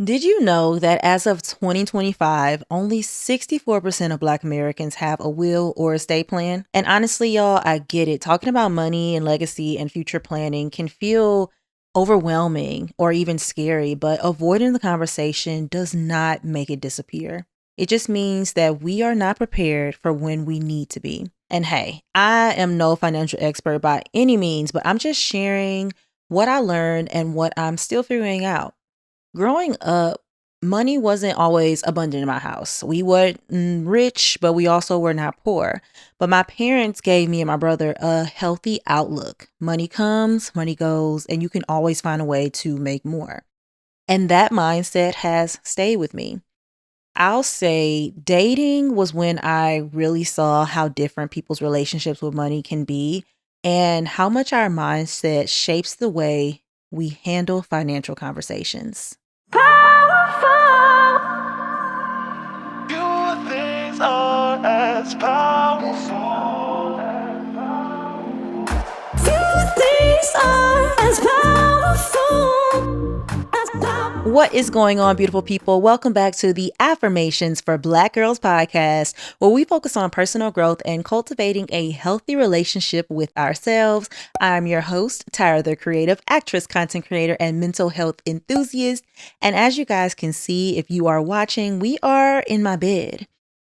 Did you know that as of 2025, only 64% of Black Americans have a will or estate plan? And honestly, y'all, I get it. Talking about money and legacy and future planning can feel overwhelming or even scary, but avoiding the conversation does not make it disappear. It just means that we are not prepared for when we need to be. And hey, I am no financial expert by any means, but I'm just sharing what I learned and what I'm still figuring out. Growing up, money wasn't always abundant in my house. We weren't rich, but we also were not poor. But my parents gave me and my brother a healthy outlook. Money comes, money goes, and you can always find a way to make more. And that mindset has stayed with me. I'll say dating was when I really saw how different people's relationships with money can be and how much our mindset shapes the way we handle financial conversations. Powerful. Few things are as powerful. Few things are as powerful. What is going on, beautiful people? Welcome back to the Affirmations for Black Girls podcast, where we focus on personal growth and cultivating a healthy relationship with ourselves. I'm your host, Tyra, the creative actress, content creator, and mental health enthusiast. And as you guys can see, if you are watching, we are in my bed.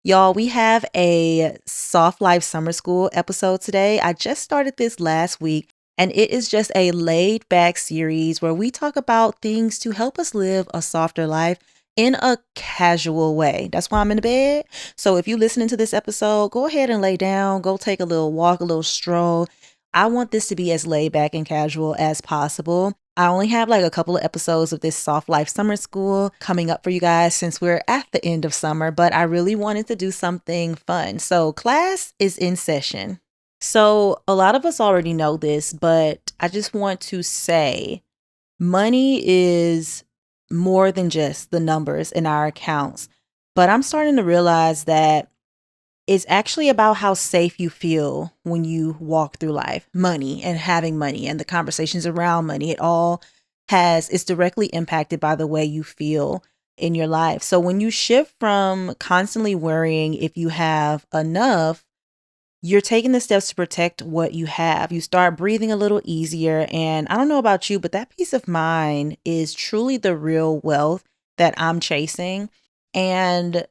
Y'all, we have a Soft Life Summer School episode today. I just started this last week. And it is just a laid back series where we talk about things to help us live a softer life in a casual way. That's why I'm in the bed. So if you're listening to this episode, go ahead and lay down, go take a little walk, a little stroll. I want this to be as laid back and casual as possible. I only have like a couple of episodes of this Soft Life Summer School coming up for you guys since we're at the end of summer, but I really wanted to do something fun. So class is in session. So a lot of us already know this, but I just want to say money is more than just the numbers in our accounts. But I'm starting to realize that it's actually about how safe you feel when you walk through life. Money and having money and the conversations around money, it's directly impacted by the way you feel in your life. So when you shift from constantly worrying if you have enough, you're taking the steps to protect what you have. You start breathing a little easier. And I don't know about you, but that peace of mind is truly the real wealth that I'm chasing. And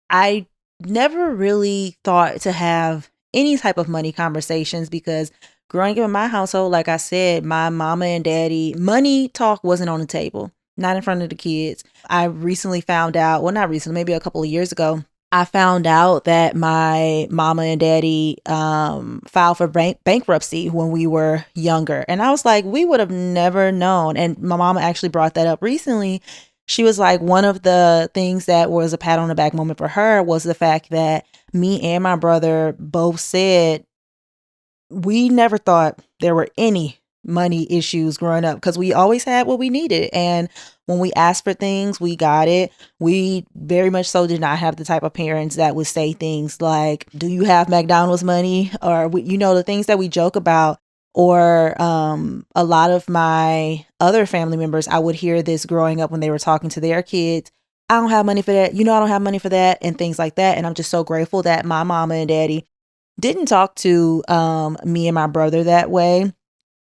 I never really thought to have any type of money conversations because growing up in my household, like I said, my mama and daddy, money talk wasn't on the table, not in front of the kids. I recently found out, well, not recently, maybe a couple of years ago, I found out that my mama and daddy filed for bankruptcy when we were younger. And I was like, we would have never known. And my mama actually brought that up recently. She was like, one of the things that was a pat on the back moment for her was the fact that me and my brother both said we never thought there were any money issues growing up because we always had what we needed. And when we asked for things, we got it. We very much so did not have the type of parents that would say things like, do you have McDonald's money? Or, the things that we joke about. Or a lot of my other family members, I would hear this growing up when they were talking to their kids. I don't have money for that. I don't have money for that, and things like that. And I'm just so grateful that my mama and daddy didn't talk to me and my brother that way.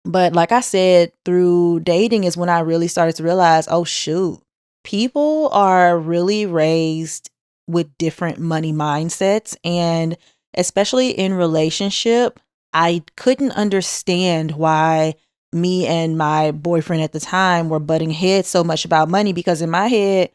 But like I said, through dating is when I really started to realize, oh, shoot, people are really raised with different money mindsets. And especially in relationship, I couldn't understand why me and my boyfriend at the time were butting heads so much about money, because in my head,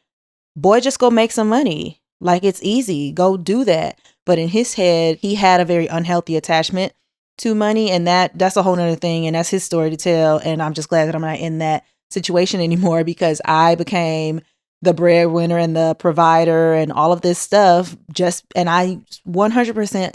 boy, just go make some money. Like, it's easy. Go do that. But in his head, he had a very unhealthy attachment to money, and that's a whole nother thing, and that's his story to tell. And I'm just glad that I'm not in that situation anymore, because I became the breadwinner and the provider and all of this stuff, and I 100%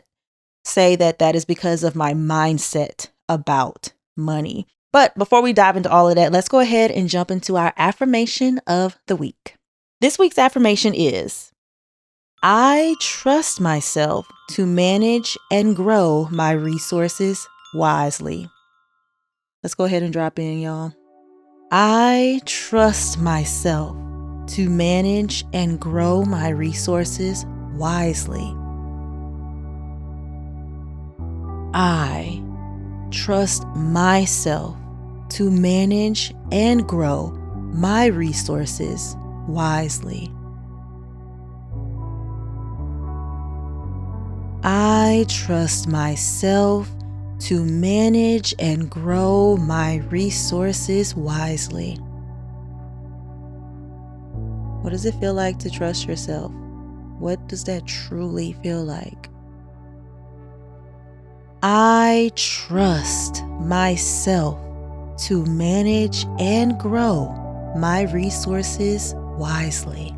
say that is because of my mindset about money. But before we dive into all of that, let's go ahead and jump into our affirmation of the week. This week's affirmation is: I trust myself to manage and grow my resources wisely. Let's go ahead and drop in, y'all. I trust myself to manage and grow my resources wisely. I trust myself to manage and grow my resources wisely. I trust myself to manage and grow my resources wisely. What does it feel like to trust yourself? What does that truly feel like? I trust myself to manage and grow my resources wisely.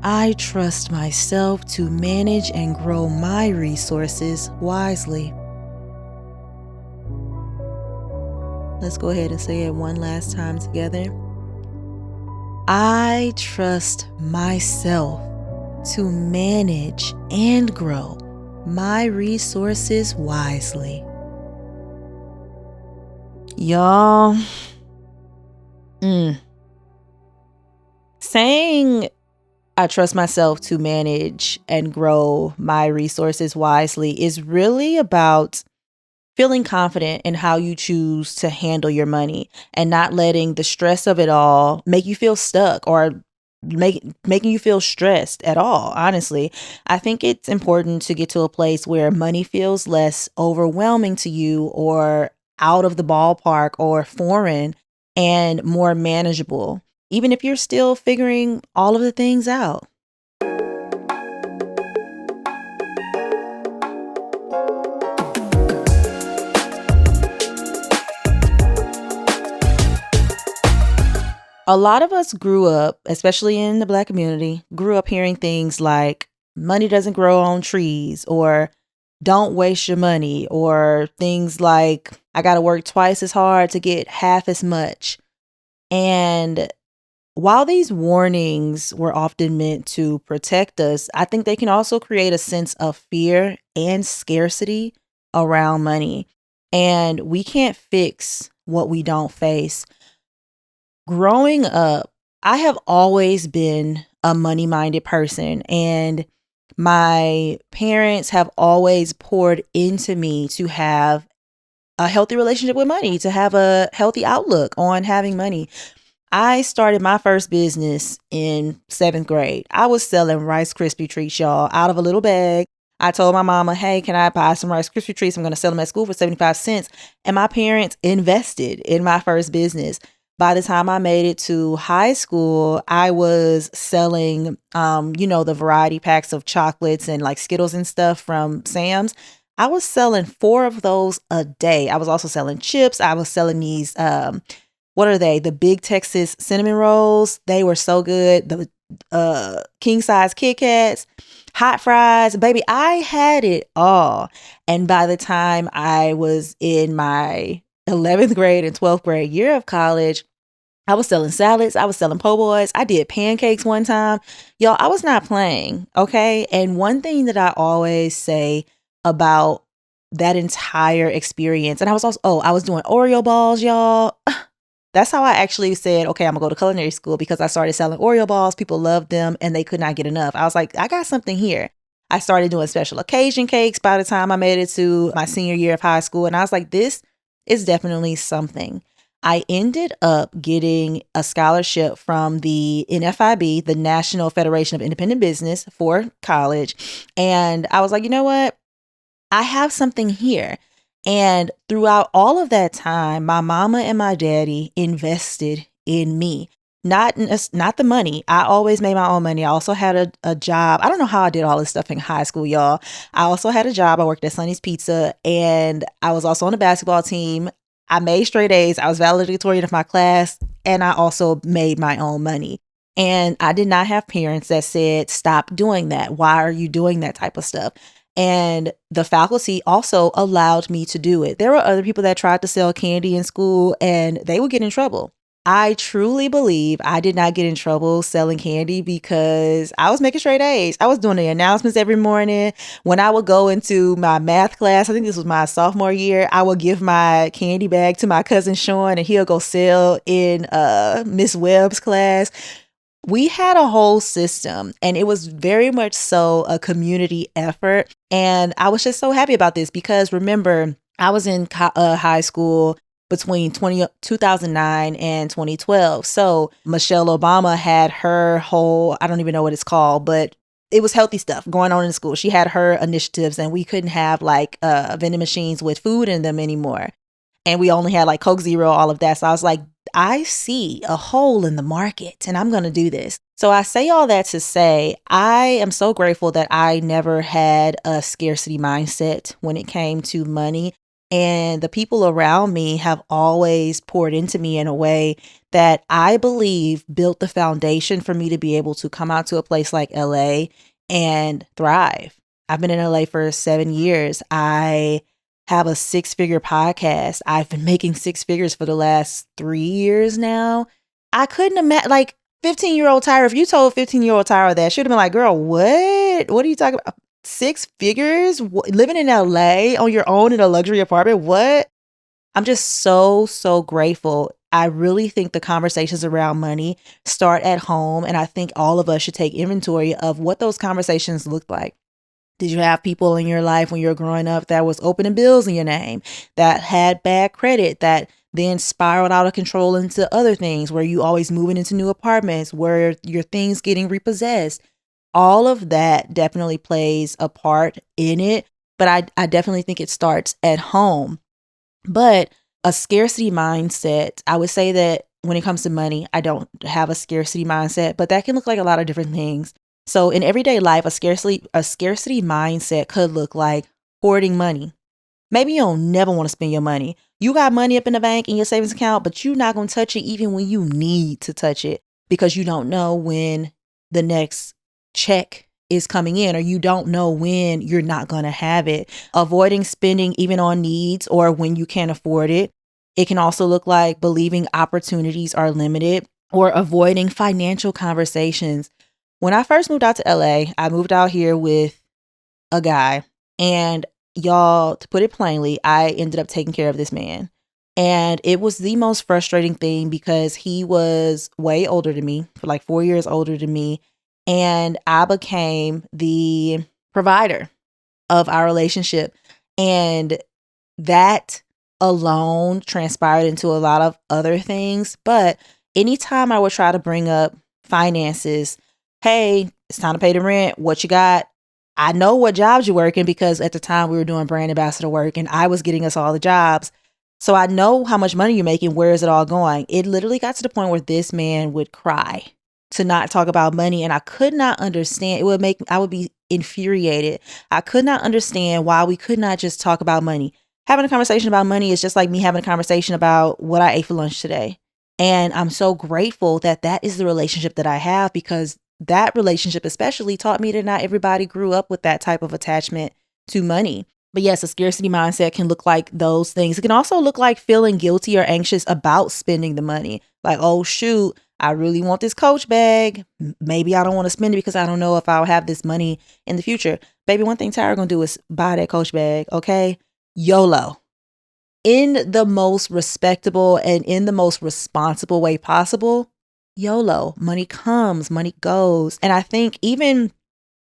I trust myself to manage and grow my resources wisely. Let's go ahead and say it one last time together. I trust myself to manage and grow my resources wisely. Y'all, saying I trust myself to manage and grow my resources wisely is really about feeling confident in how you choose to handle your money and not letting the stress of it all make you feel stuck or making you feel stressed at all. Honestly, I think it's important to get to a place where money feels less overwhelming to you or out of the ballpark or foreign and more manageable, even if you're still figuring all of the things out. A lot of us grew up, especially in the Black community, grew up hearing things like money doesn't grow on trees or don't waste your money or things like I got to work twice as hard to get half as much. And while these warnings were often meant to protect us, I think they can also create a sense of fear and scarcity around money. And we can't fix what we don't face. Growing up, I have always been a money-minded person, and my parents have always poured into me to have a healthy relationship with money, to have a healthy outlook on having money. I started my first business in 7th grade. I was selling Rice Krispie treats, y'all, out of a little bag. I told my mama, hey, can I buy some Rice Krispie treats? I'm going to sell them at school for 75 cents. And my parents invested in my first business. By the time I made it to high school, I was selling, the variety packs of chocolates and like Skittles and stuff from Sam's. I was selling 4 of those a day. I was also selling chips. I was selling these, what are they? The Big Texas cinnamon rolls. They were so good. The king size Kit Kats, hot fries. Baby, I had it all. And by the time I was in my 11th grade and 12th grade year of college, I was selling salads. I was selling po' boys. I did pancakes one time. Y'all, I was not playing. Okay. And one thing that I always say about that entire experience, and I was also, I was doing Oreo balls, y'all. That's how I actually said, okay, I'm gonna go to culinary school, because I started selling Oreo balls. People loved them and they could not get enough. I was like, I got something here. I started doing special occasion cakes by the time I made it to my senior year of high school. And I was like, this is definitely something. I ended up getting a scholarship from the NFIB, the National Federation of Independent Business, for college. And I was like, you know what? I have something here. And throughout all of that time, my mama and my daddy invested in me. Not the money. I always made my own money. I also had a job. I don't know how I did all this stuff in high school, y'all. I also had a job. I worked at Sonny's Pizza, and I was also on the basketball team. I made straight A's. I was valedictorian of my class, and I also made my own money. And I did not have parents that said, stop doing that. Why are you doing that type of stuff? And the faculty also allowed me to do it. There were other people that tried to sell candy in school and they would get in trouble. I truly believe I did not get in trouble selling candy because I was making straight A's. I was doing the announcements every morning. When I would go into my math class, I think this was my sophomore year, I would give my candy bag to my cousin Sean and he'll go sell in Miss Webb's class. We had a whole system and it was very much so a community effort. And I was just so happy about this because remember, I was in high school between 2009 and 2012. So Michelle Obama had her whole, I don't even know what it's called, but it was healthy stuff going on in school. She had her initiatives and we couldn't have like vending machines with food in them anymore. And we only had like Coke Zero, all of that. So I was like, I see a hole in the market and I'm going to do this. So I say all that to say, I am so grateful that I never had a scarcity mindset when it came to money. And the people around me have always poured into me in a way that I believe built the foundation for me to be able to come out to a place like LA and thrive. I've been in LA for 7 years. I have a 6-figure podcast. I've been making 6 figures for the last 3 years now. I couldn't imagine, like 15-year-old Tyra, if you told 15-year-old Tyra that, she would have been like, girl, what? What are you talking about? 6 figures? Living in LA on your own in a luxury apartment? What? I'm just so grateful. I really think the conversations around money start at home. And I think all of us should take inventory of what those conversations look like. Did you have people in your life when you were growing up that was opening bills in your name, that had bad credit, that then spiraled out of control into other things where you always moving into new apartments, where your things getting repossessed? All of that definitely plays a part in it. But I definitely think it starts at home. But a scarcity mindset, I would say that when it comes to money, I don't have a scarcity mindset, but that can look like a lot of different things. So in everyday life, a scarcity mindset could look like hoarding money. Maybe you don't never want to spend your money. You got money up in the bank in your savings account, but you're not going to touch it even when you need to touch it because you don't know when the next check is coming in or you don't know when you're not going to have it. Avoiding spending even on needs or when you can't afford it. It can also look like believing opportunities are limited or avoiding financial conversations. When I first moved out to LA, I moved out here with a guy and y'all, to put it plainly, I ended up taking care of this man. And it was the most frustrating thing because he was way older than me, for like 4 years older than me. And I became the provider of our relationship. And that alone transpired into a lot of other things. But anytime I would try to bring up finances, hey, it's time to pay the rent. What you got? I know what jobs you're working because at the time we were doing brand ambassador work and I was getting us all the jobs. So I know how much money you're making. Where is it all going? It literally got to the point where this man would cry to not talk about money. And I could not understand. I would be infuriated. I could not understand why we could not just talk about money. Having a conversation about money is just like me having a conversation about what I ate for lunch today. And I'm so grateful that that is the relationship that I have because that relationship especially taught me that not everybody grew up with that type of attachment to money. But yes, a scarcity mindset can look like those things. It can also look like feeling guilty or anxious about spending the money. Like, oh, shoot, I really want this Coach bag. Maybe I don't want to spend it because I don't know if I'll have this money in the future. Baby, one thing Tyra gonna do is buy that Coach bag, okay? YOLO. In the most respectable and in the most responsible way possible, YOLO. Money comes, money goes. And I think even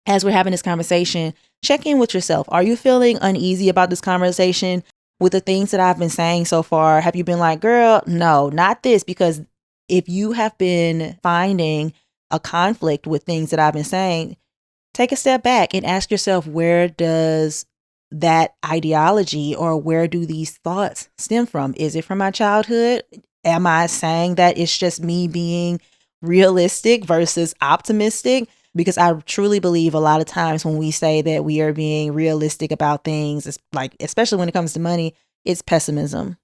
as we're having this conversation, check in with yourself. Are you feeling uneasy about this conversation with the things that I've been saying so far? Have you been like, girl, no, not this? Because if you have been finding a conflict with things that I've been saying, take a step back and ask yourself, where does that ideology or where do these thoughts stem from? Is it from my childhood? Am I saying that it's just me being realistic versus optimistic? Because I truly believe a lot of times when we say that we are being realistic about things, it's like, especially when it comes to money, it's pessimism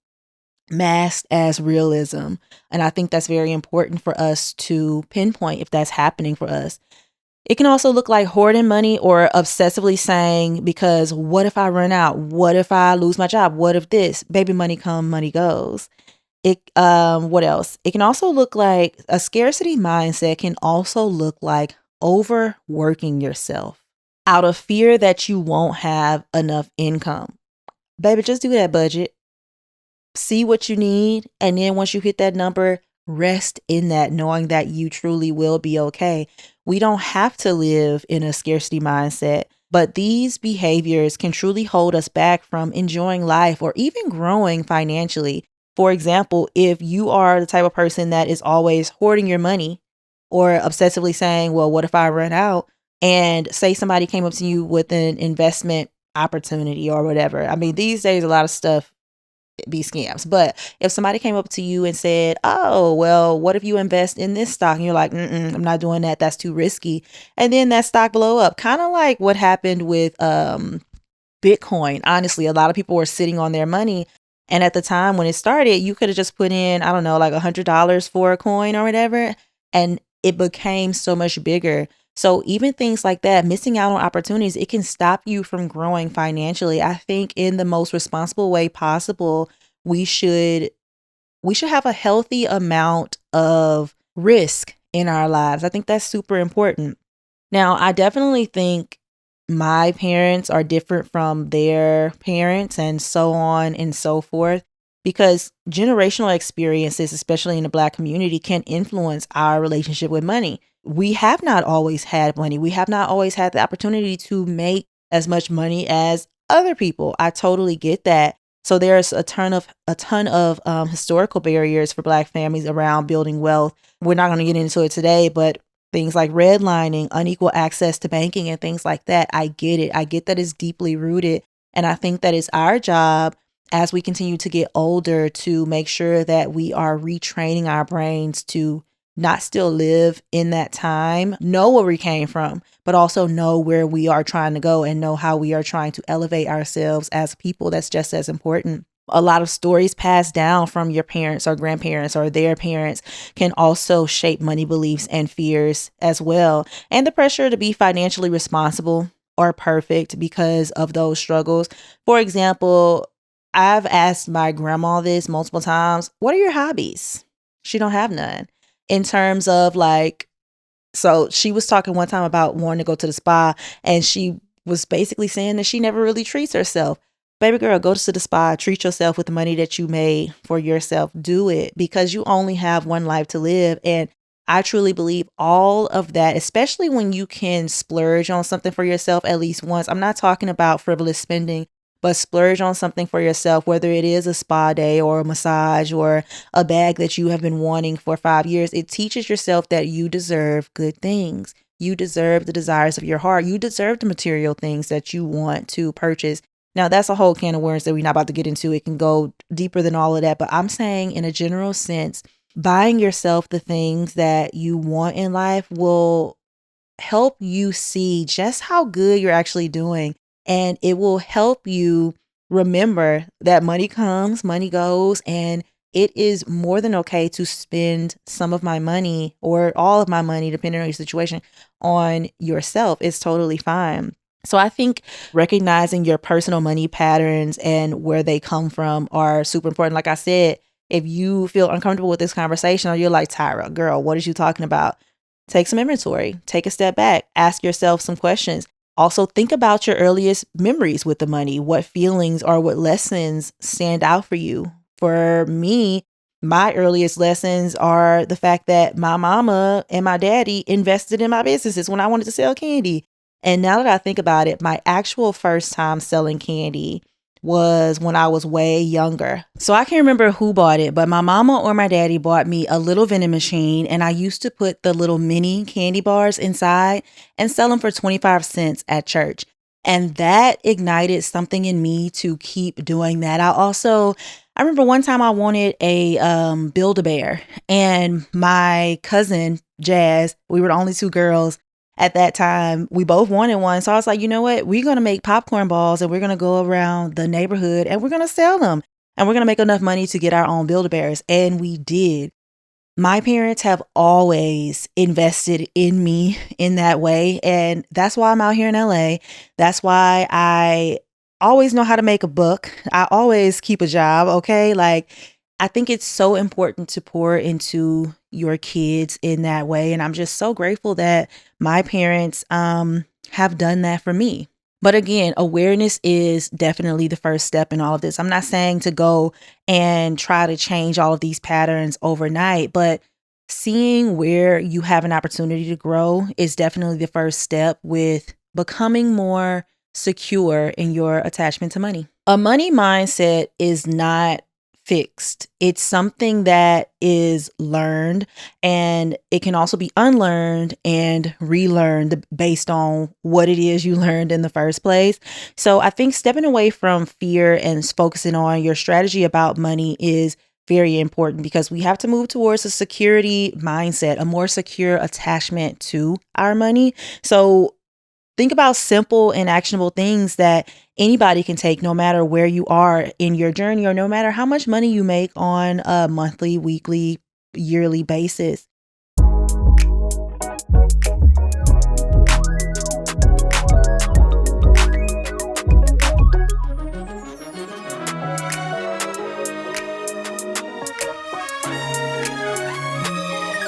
masked as realism. And I think that's very important for us to pinpoint if that's happening for us. It can also look like hoarding money or obsessively saying, because what if I run out? What if I lose my job? What if this? Baby, money come, money goes. What else? It can also look like a scarcity mindset can also look like overworking yourself out of fear that you won't have enough income. Baby, just do that budget. See what you need. And then once you hit that number, rest in that, knowing that you truly will be okay. We don't have to live in a scarcity mindset, but these behaviors can truly hold us back from enjoying life or even growing financially. For example, if you are the type of person that is always hoarding your money or obsessively saying, well, what if I run out? And say somebody came up to you with an investment opportunity or whatever. I mean, these days, a lot of stuff be scams. But if somebody came up to you and said, oh, well, what if you invest in this stock? And you're like, I'm not doing that. That's too risky. And then that stock blow up, kind of like what happened with Bitcoin. Honestly, a lot of people were sitting on their money. And at the time when it started, you could have just put in, I don't know, like $100 for a coin or whatever. And it became so much bigger. So even things like that, missing out on opportunities, it can stop you from growing financially. I think in the most responsible way possible, we should have a healthy amount of risk in our lives. I think that's super important. Now, I definitely think my parents are different from their parents and so on and so forth, because generational experiences, especially in the Black community, can influence our relationship with money. We have not always had money. We have not always had the opportunity to make as much money as other people. I totally get that. So there's a ton of historical barriers for Black families around building wealth. We're not going to get into it today, but things like redlining, unequal access to banking, and things like that. I get it. I get that it's deeply rooted. And I think that it's our job as we continue to get older to make sure that we are retraining our brains to not still live in that time, know where we came from, but also know where we are trying to go and know how we are trying to elevate ourselves as people. That's just as important. A lot of stories passed down from your parents or grandparents or their parents can also shape money beliefs and fears as well. And the pressure to be financially responsible or perfect because of those struggles. For example, I've asked my grandma this multiple times. What are your hobbies? She don't have none. In terms of like, so she was talking one time about wanting to go to the spa, and she was basically saying that she never really treats herself. Baby girl, go to the spa, treat yourself with the money that you made for yourself. Do it, because you only have one life to live. And I truly believe all of that, especially when you can splurge on something for yourself at least once. I'm not talking about frivolous spending, but splurge on something for yourself, whether it is a spa day or a massage or a bag that you have been wanting for 5 years. It teaches yourself that you deserve good things. You deserve the desires of your heart. You deserve the material things that you want to purchase. Now, that's a whole can of worms that we're not about to get into. It can go deeper than all of that. But I'm saying, in a general sense, buying yourself the things that you want in life will help you see just how good you're actually doing. And it will help you remember that money comes, money goes, and it is more than okay to spend some of my money or all of my money, depending on your situation, on yourself. It's totally fine. So I think recognizing your personal money patterns and where they come from are super important. Like I said, if you feel uncomfortable with this conversation or you're like, Tyra, girl, what is you talking about? Take some inventory, take a step back, ask yourself some questions. Also, think about your earliest memories with the money. What feelings or what lessons stand out for you? For me, my earliest lessons are the fact that my mama and my daddy invested in my businesses when I wanted to sell candy. And now that I think about it, my actual first time selling candy was when I was way younger. So I can't remember who bought it, but my mama or my daddy bought me a little vending machine, and I used to put the little mini candy bars inside and sell them for 25 cents at church. And that ignited something in me to keep doing that. I remember one time I wanted a Build-A-Bear, and my cousin Jazz, we were the only two girls at that time, we both wanted one. So I was like, you know what? We're going to make popcorn balls and we're going to go around the neighborhood and we're going to sell them. And we're going to make enough money to get our own Build-A-Bears. And we did. My parents have always invested in me in that way. And that's why I'm out here in LA. That's why I always know how to make a buck. I always keep a job. Okay. Like, I think it's so important to pour into your kids in that way. And I'm just so grateful that my parents have done that for me. But again, awareness is definitely the first step in all of this. I'm not saying to go and try to change all of these patterns overnight, but seeing where you have an opportunity to grow is definitely the first step with becoming more secure in your attachment to money. A money mindset is not fixed. It's something that is learned, and it can also be unlearned and relearned based on what it is you learned in the first place. So I think stepping away from fear and focusing on your strategy about money is very important, because we have to move towards a security mindset, a more secure attachment to our money. So think about simple and actionable things that anybody can take, no matter where you are in your journey or no matter how much money you make on a monthly, weekly, yearly basis.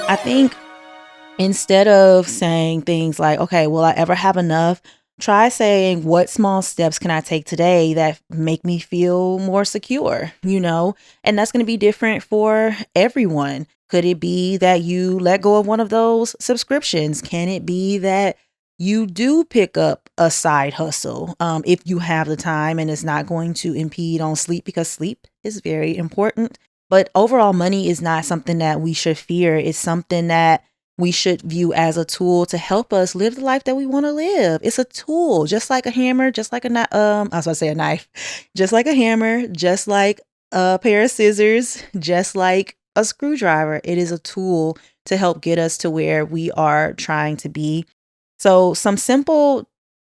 I think instead of saying things like, okay, will I ever have enough? Try saying, what small steps can I take today that make me feel more secure, And that's going to be different for everyone. Could it be that you let go of one of those subscriptions? Can it be that you do pick up a side hustle if you have the time and it's not going to impede on sleep, because sleep is very important. But overall, money is not something that we should fear. It's something that we should view as a tool to help us live the life that we want to live. It's a tool, just like a hammer, just like I was about to say a knife, just like a hammer, just like a pair of scissors, just like a screwdriver. It is a tool to help get us to where we are trying to be. So some simple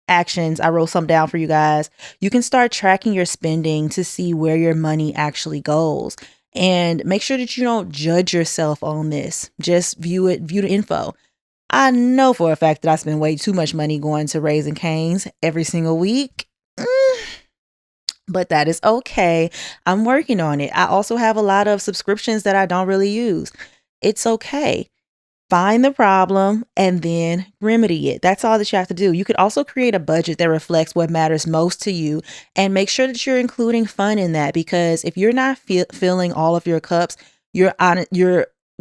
actions, I wrote some down for you guys. You can start tracking your spending to see where your money actually goes. And make sure that you don't judge yourself on this. Just view the info. I know for a fact that I spend way too much money going to Raising Cane's every single week. But that is okay. I'm working on it. I also have a lot of subscriptions that I don't really use. It's okay. Find the problem and then remedy it. That's all that you have to do. You could also create a budget that reflects what matters most to you, and make sure that you're including fun in that, because if you're not filling all of your cups, you're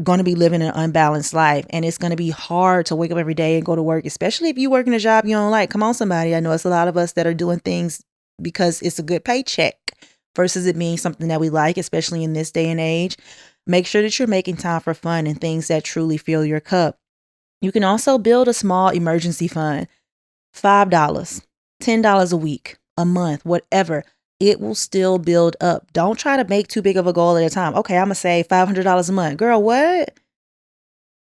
going to be living an unbalanced life, and it's going to be hard to wake up every day and go to work, especially if you work in a job you don't like. Come on, somebody. I know it's a lot of us that are doing things because it's a good paycheck versus it being something that we like, especially in this day and age. Make sure that you're making time for fun and things that truly fill your cup. You can also build a small emergency fund, $5, $10 a week, a month, whatever. It will still build up. Don't try to make too big of a goal at a time. Okay, I'm going to save $500 a month. Girl, what?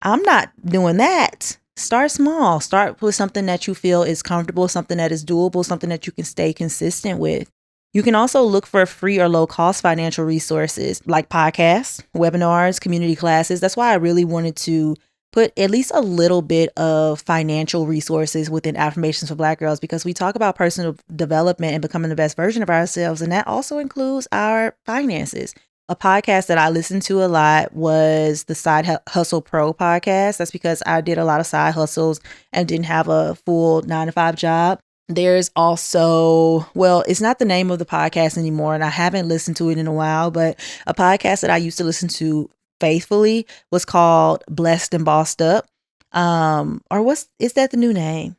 I'm not doing that. Start small. Start with something that you feel is comfortable, something that is doable, something that you can stay consistent with. You can also look for free or low cost financial resources like podcasts, webinars, community classes. That's why I really wanted to put at least a little bit of financial resources within Affirmations for Black Girls, because we talk about personal development and becoming the best version of ourselves. And that also includes our finances. A podcast that I listened to a lot was the Side Hustle Pro podcast. That's because I did a lot of side hustles and didn't have a full 9-to-5 job. There's also, well, it's not the name of the podcast anymore, and I haven't listened to it in a while, but a podcast that I used to listen to faithfully was called Blessed and Bossed Up. Is that the new name?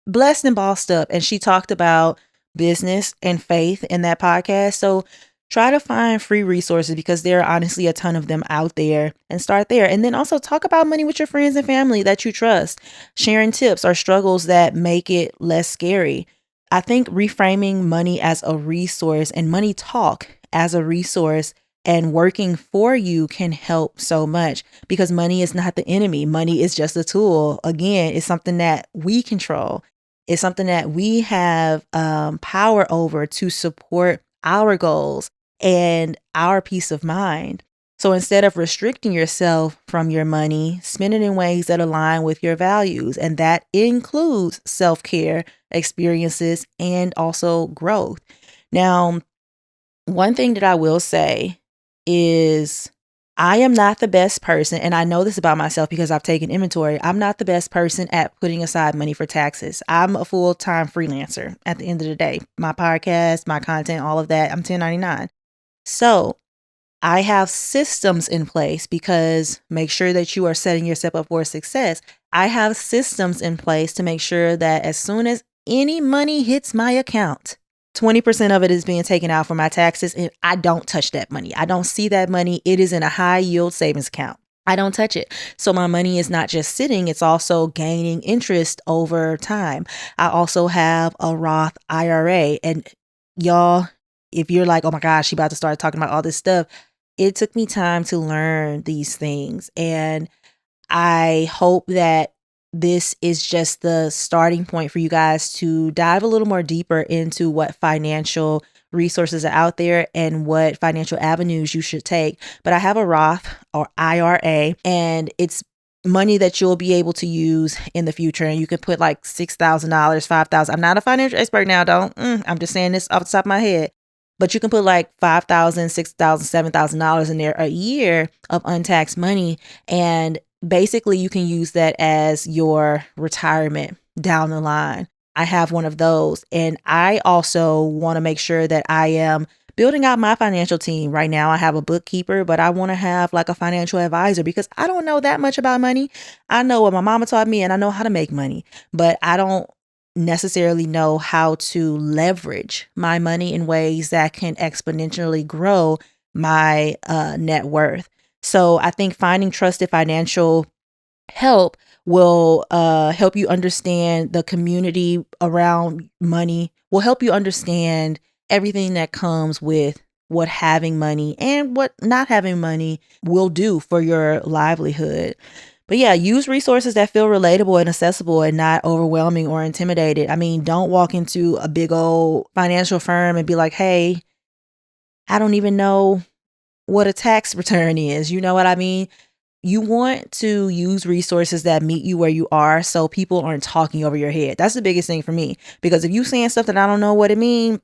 Blessed and Bossed Up. And she talked about business and faith in that podcast. So try to find free resources, because there are honestly a ton of them out there, and start there. And then also talk about money with your friends and family that you trust, sharing tips or struggles that make it less scary. I think reframing money as a resource and money talk as a resource and working for you can help so much, because money is not the enemy. Money is just a tool. Again, it's something that we control. It's something that we have power over to support our goals and our peace of mind. So instead of restricting yourself from your money, spend it in ways that align with your values. And that includes self-care, experiences, and also growth. Now, one thing that I will say is I am not the best person, and I know this about myself because I've taken inventory. I'm not the best person at putting aside money for taxes. I'm a full-time freelancer at the end of the day. My podcast, my content, all of that, I'm 1099. So I have systems in place because make sure that you are setting yourself up for success. I have systems in place to make sure that as soon as any money hits my account, 20% of it is being taken out for my taxes, and I don't touch that money. I don't see that money. It is in a high yield savings account. I don't touch it. So my money is not just sitting, it's also gaining interest over time. I also have a Roth IRA. And y'all, if you're like, oh my gosh, she about to start talking about all this stuff, it took me time to learn these things. And I hope that this is just the starting point for you guys to dive a little more deeper into what financial resources are out there and what financial avenues you should take. But I have a Roth or IRA, and it's money that you'll be able to use in the future. And you can put like $6,000, $5,000. I'm not a financial expert now, I'm just saying this off the top of my head. But you can put like $5,000, $6,000, $7,000 in there a year of untaxed money. And basically you can use that as your retirement down the line. I have one of those. And I also want to make sure that I am building out my financial team. Right now I have a bookkeeper, but I want to have like a financial advisor because I don't know that much about money. I know what my mama taught me and I know how to make money, but I don't necessarily know how to leverage my money in ways that can exponentially grow my net worth. So I think finding trusted financial help will help you understand the community around money, will help you understand everything that comes with what having money and what not having money will do for your livelihood. But yeah, use resources that feel relatable and accessible and not overwhelming or intimidated. I mean, don't walk into a big old financial firm and be like, hey, I don't even know what a tax return is. You know what I mean? You want to use resources that meet you where you are so people aren't talking over your head. That's the biggest thing for me. Because if you saying stuff that I don't know what it means,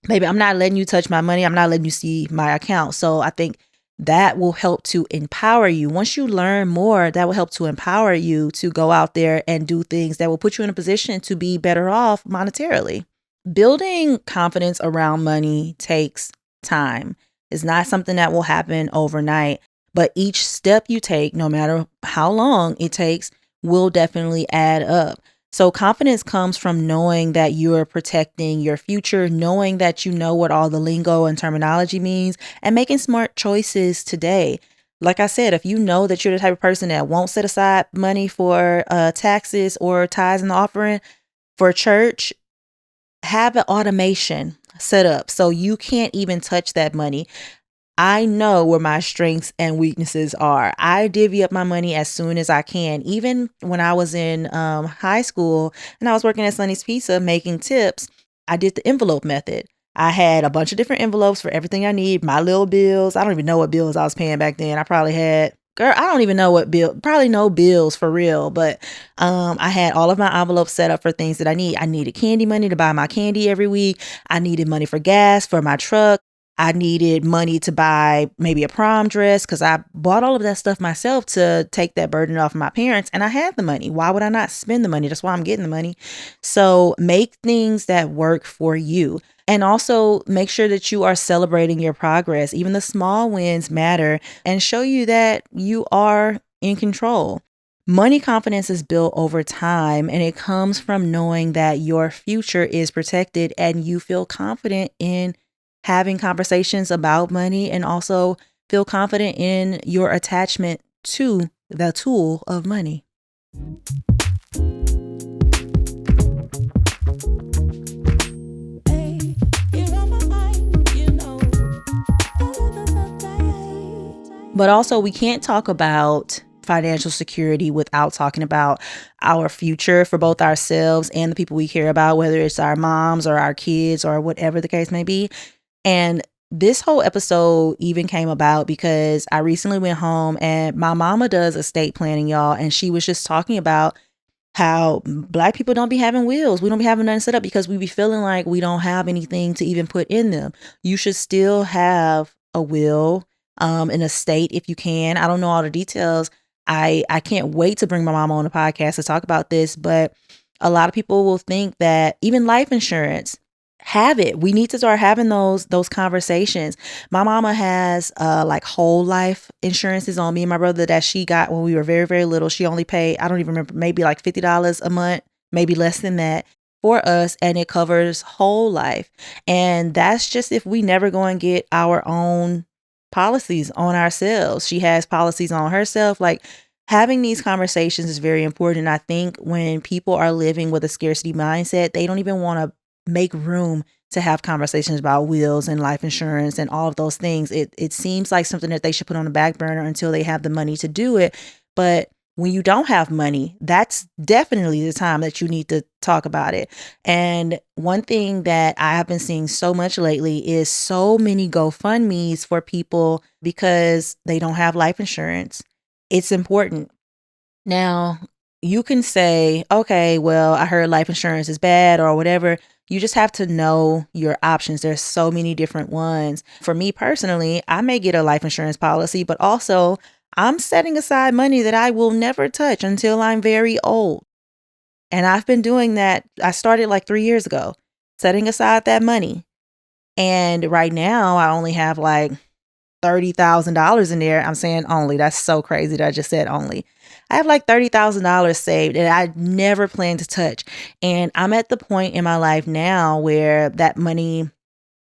baby, I'm not letting you touch my money. I'm not letting you see my account. So I think that will help to empower you. Once you learn more, that will help to empower you to go out there and do things that will put you in a position to be better off monetarily. Building confidence around money takes time. It's not something that will happen overnight, but each step you take, no matter how long it takes, will definitely add up. So confidence comes from knowing that you're protecting your future, knowing that you know what all the lingo and terminology means, and making smart choices today. Like I said, if you know that you're the type of person that won't set aside money for taxes or tithes and offering for church, have an automation set up so you can't even touch that money. I know where my strengths and weaknesses are. I divvy up my money as soon as I can. Even when I was in high school and I was working at Sonny's Pizza making tips, I did the envelope method. I had a bunch of different envelopes for everything I need, my little bills. I don't even know what bills I was paying back then. I probably had, girl, I don't even know what bill, probably no bills for real. But I had all of my envelopes set up for things that I need. I needed candy money to buy my candy every week. I needed money for gas for my truck. I needed money to buy maybe a prom dress because I bought all of that stuff myself to take that burden off my parents, and I had the money. Why would I not spend the money? That's why I'm getting the money. So make things that work for you. And also make sure that you are celebrating your progress. Even the small wins matter and show you that you are in control. Money confidence is built over time, and it comes from knowing that your future is protected and you feel confident in having conversations about money and also feel confident in your attachment to the tool of money. But also, we can't talk about financial security without talking about our future for both ourselves and the people we care about, whether it's our moms or our kids or whatever the case may be. And this whole episode even came about because I recently went home and my mama does estate planning, y'all. And she was just talking about how Black people don't be having wills. We don't be having nothing set up because we be feeling like we don't have anything to even put in them. You should still have a will. an estate if you can. I don't know all the details. I can't wait to bring my mom on the podcast to talk about this, but a lot of people will think that even life insurance, have it. We need to start having those conversations. My mama has like whole life insurances on me and my brother that she got when we were very, very little. She only paid, I don't even remember, maybe like $50 a month, maybe less than that for us, and it covers whole life. And that's just if we never go and get our own policies on ourselves. She has policies on herself. Like, having these conversations is very important. I think when people are living with a scarcity mindset, they don't even want to make room to have conversations about wills and life insurance and all of those things. It seems like something that they should put on the back burner until they have the money to do it. But when you don't have money, that's definitely the time that you need to talk about it. And one thing that I have been seeing so much lately is so many GoFundMes for people because they don't have life insurance. It's important. Now, you can say, okay, well, I heard life insurance is bad or whatever. You just have to know your options. There's so many different ones. For me personally, I may get a life insurance policy, but also I'm setting aside money that I will never touch until I'm very old. And I've been doing that. I started like 3 years ago, setting aside that money. And right now I only have like $30,000 in there. I'm saying only. That's so crazy that I just said only. I have like $30,000 saved that I never planned to touch. And I'm at the point in my life now where that money,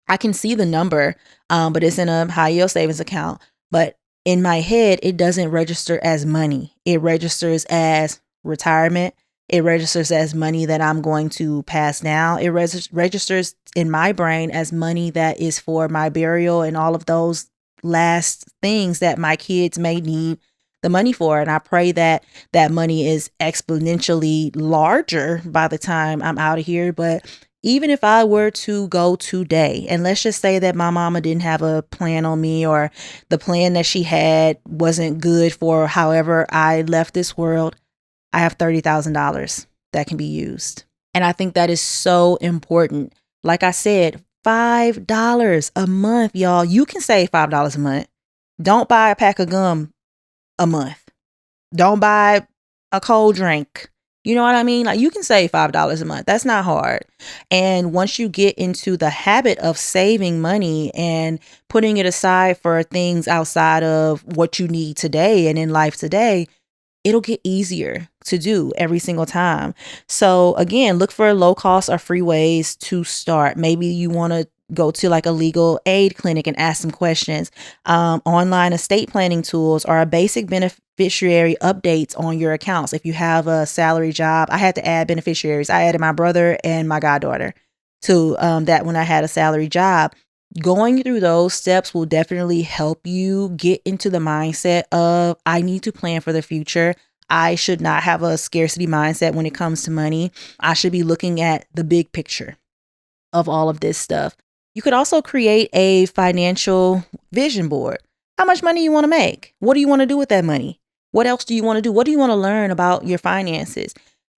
I can see the number, but it's in a high yield savings account. But in my head, it doesn't register as money. It registers as retirement. It registers as money that I'm going to pass down. It registers in my brain as money that is for my burial and all of those last things that my kids may need the money for. And I pray that that money is exponentially larger by the time I'm out of here. But even if I were to go today, and let's just say that my mama didn't have a plan on me, or the plan that she had wasn't good for however I left this world, I have $30,000 that can be used. And I think that is so important. Like I said, $5 a month, y'all. You can save $5 a month. Don't buy a pack of gum a month. Don't buy a cold drink. You know what I mean? Like, you can save $5 a month. That's not hard. And once you get into the habit of saving money and putting it aside for things outside of what you need today and in life today, it'll get easier to do every single time. So again, look for low cost or free ways to start. Maybe you want to go to like a legal aid clinic and ask some questions. Online estate planning tools are a basic beneficiary updates on your accounts. If you have a salary job, I had to add beneficiaries. I added my brother and my goddaughter to that when I had a salary job. Going through those steps will definitely help you get into the mindset of, I need to plan for the future. I should not have a scarcity mindset when it comes to money. I should be looking at the big picture of all of this stuff. You could also create a financial vision board. How much money you want to make? What do you want to do with that money? What else do you want to do? What do you want to learn about your finances?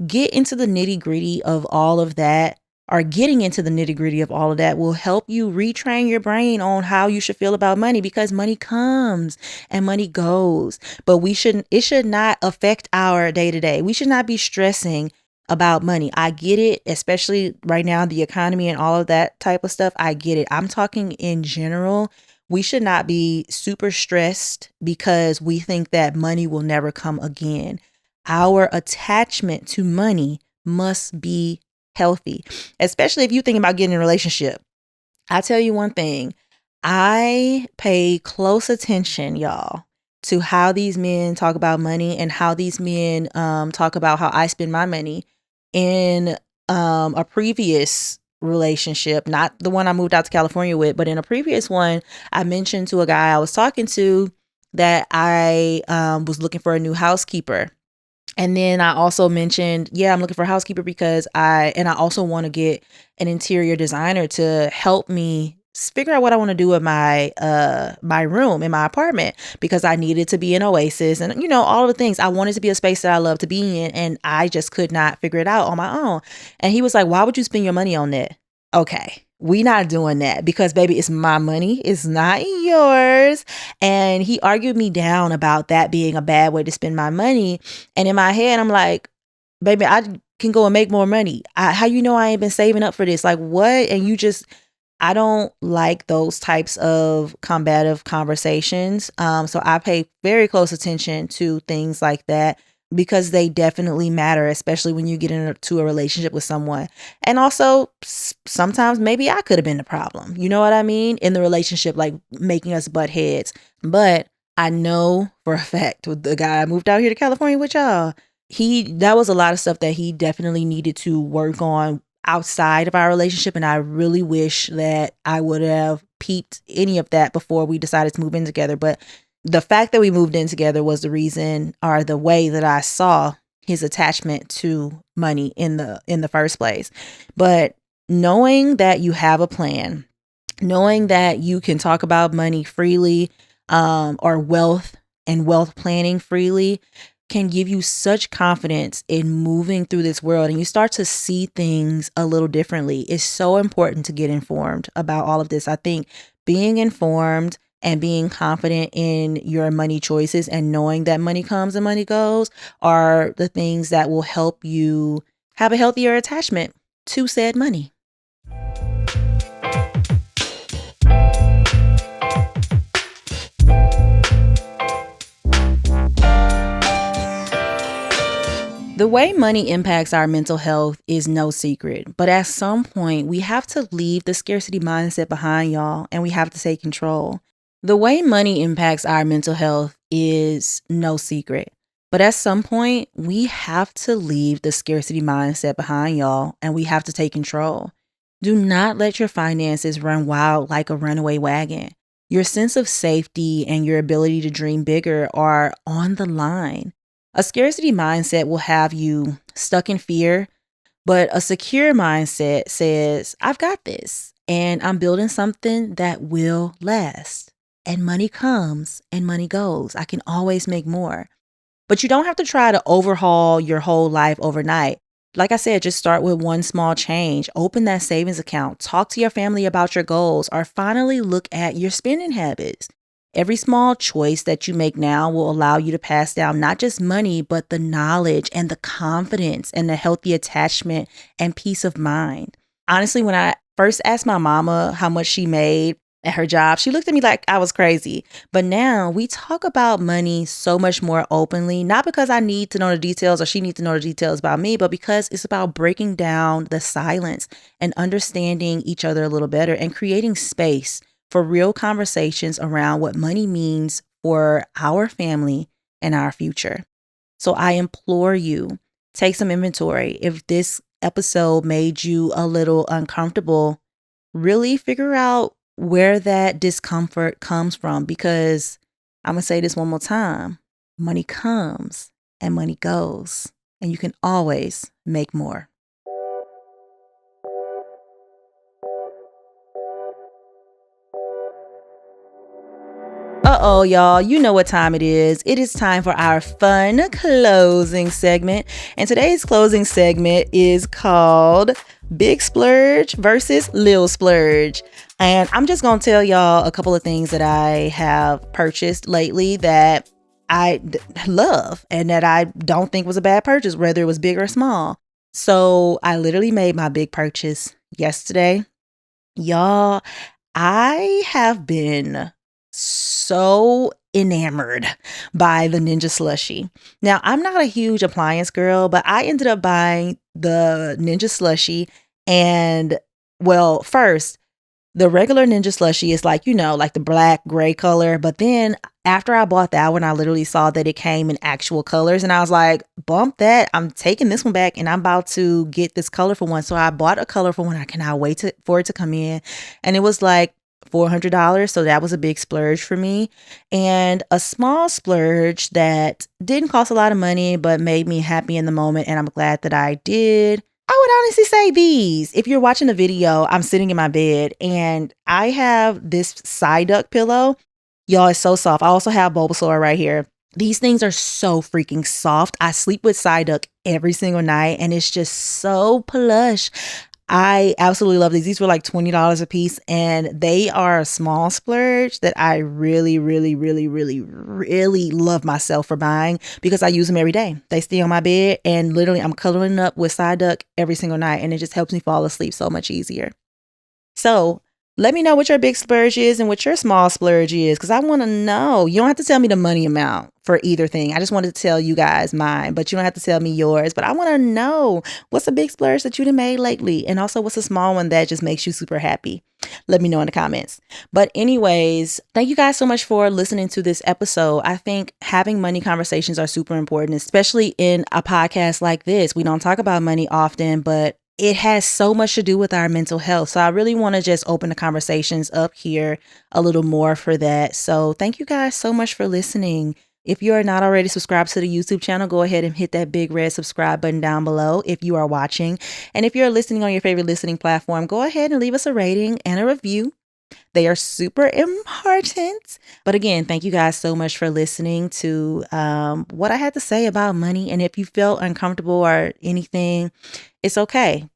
Get into the nitty gritty of all of that, or getting into the nitty gritty of all of that will help you retrain your brain on how you should feel about money, because money comes and money goes, but it should not affect our day to day. We should not be stressing about money. I get it, especially right now, the economy and all of that type of stuff. I get it. I'm talking in general. We should not be super stressed because we think that money will never come again. Our attachment to money must be healthy, especially if you think about getting in a relationship. I tell you one thing, I pay close attention, y'all, to how these men talk about money and how these men talk about how I spend my money. In a previous relationship, not the one I moved out to California with, but in a previous one, I mentioned to a guy I was talking to that I was looking for a new housekeeper. And then I also mentioned, I'm looking for a housekeeper because I also want to get an interior designer to help me figure out what I want to do with my my room in my apartment, because I needed to be an oasis and, all of the things. I wanted to be a space that I love to be in, and I just could not figure it out on my own. And he was like, why would you spend your money on that? Okay. We not doing that because baby, it's my money. It's not yours. And he argued me down about that being a bad way to spend my money. And in my head, I'm like, baby, I can go and make more money. How you know I ain't been saving up for this? Like what? And I don't like those types of combative conversations. So I pay very close attention to things like that because they definitely matter, especially when you get into a relationship with someone. And also, sometimes maybe I could have been the problem. You know what I mean? In the relationship, like making us butt heads. But I know for a fact with the guy I moved out here to California with y'all, that was a lot of stuff that he definitely needed to work on outside of our relationship. And I really wish that I would have peeped any of that before we decided to move in together. But the fact that we moved in together was the reason, or the way that I saw his attachment to money in the first place. But knowing that you have a plan, knowing that you can talk about money freely, or wealth and wealth planning freely, can give you such confidence in moving through this world, and you start to see things a little differently. It's so important to get informed about all of this. I think being informed and being confident in your money choices and knowing that money comes and money goes are the things that will help you have a healthier attachment to said money. The way money impacts our mental health is no secret, but at some point we have to leave the scarcity mindset behind, y'all, and we have to take control. The way money impacts our mental health is no secret, but at some point we have to leave the scarcity mindset behind, y'all, and we have to take control. Do not let your finances run wild like a runaway wagon. Your sense of safety and your ability to dream bigger are on the line. A scarcity mindset will have you stuck in fear, but a secure mindset says, I've got this and I'm building something that will last. And money comes and money goes. I can always make more. But you don't have to try to overhaul your whole life overnight. Like I said, just start with one small change. Open that savings account. Talk to your family about your goals, or finally look at your spending habits. Every small choice that you make now will allow you to pass down not just money, but the knowledge and the confidence and the healthy attachment and peace of mind. Honestly, when I first asked my mama how much she made at her job, she looked at me like I was crazy. But now we talk about money so much more openly, not because I need to know the details or she needs to know the details about me, but because it's about breaking down the silence and understanding each other a little better and creating space for real conversations around what money means for our family and our future. So I implore you, take some inventory. If this episode made you a little uncomfortable, really figure out where that discomfort comes from, because I'm going to say this one more time. Money comes and money goes, and you can always make more. Uh-oh, y'all, you know what time it is. It is time for our fun closing segment. And today's closing segment is called Big Splurge versus Lil Splurge. And I'm just going to tell y'all a couple of things that I have purchased lately that I love and that I don't think was a bad purchase, whether it was big or small. So I literally made my big purchase yesterday. Y'all, I have been so enamored by the Ninja Slushie. Now, I'm not a huge appliance girl, but I ended up buying the Ninja Slushie. And well, first, the regular Ninja Slushie is like, like the black gray color. But then after I bought that one, I literally saw that it came in actual colors. And I was like, bump that. I'm taking this one back and I'm about to get this colorful one. So I bought a colorful one. I cannot wait for it to come in. And it was like $400. So that was a big splurge for me. And a small splurge that didn't cost a lot of money, but made me happy in the moment. And I'm glad that I did. I would honestly say these. If you're watching the video, I'm sitting in my bed and I have this side duck pillow. Y'all, it's so soft. I also have Bulbasaur right here. These things are so freaking soft. I sleep with side duck every single night and it's just so plush. I absolutely love these. These were like $20 a piece, and they are a small splurge that I really, really, really, really, really love myself for buying because I use them every day. They stay on my bed, and literally I'm coloring up with side duck every single night, and it just helps me fall asleep so much easier. So let me know what your big splurge is and what your small splurge is, because I want to know. You don't have to tell me the money amount for either thing. I just wanted to tell you guys mine, but you don't have to tell me yours. But I want to know, what's a big splurge that you done made lately? And also, what's a small one that just makes you super happy? Let me know in the comments. But anyways, thank you guys so much for listening to this episode. I think having money conversations are super important, especially in a podcast like this. We don't talk about money often, but it has so much to do with our mental health. So I really want to just open the conversations up here a little more for that. So thank you guys so much for listening. If you are not already subscribed to the YouTube channel, go ahead and hit that big red subscribe button down below if you are watching. And if you're listening on your favorite listening platform, go ahead and leave us a rating and a review. They are super important. But again, thank you guys so much for listening to what I had to say about money. And if you felt uncomfortable or anything, it's okay.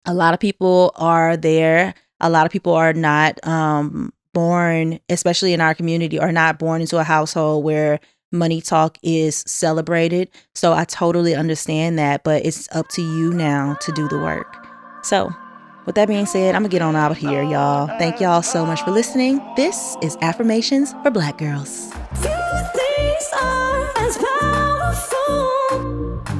A lot of people are there. A lot of people are not born, especially in our community, are not born into a household where money talk is celebrated. So I totally understand that, but it's up to you now to do the work. So with that being said, I'm going to get on out of here, y'all. Thank y'all so much for listening. This is Affirmations for Black Girls. Few things are as powerful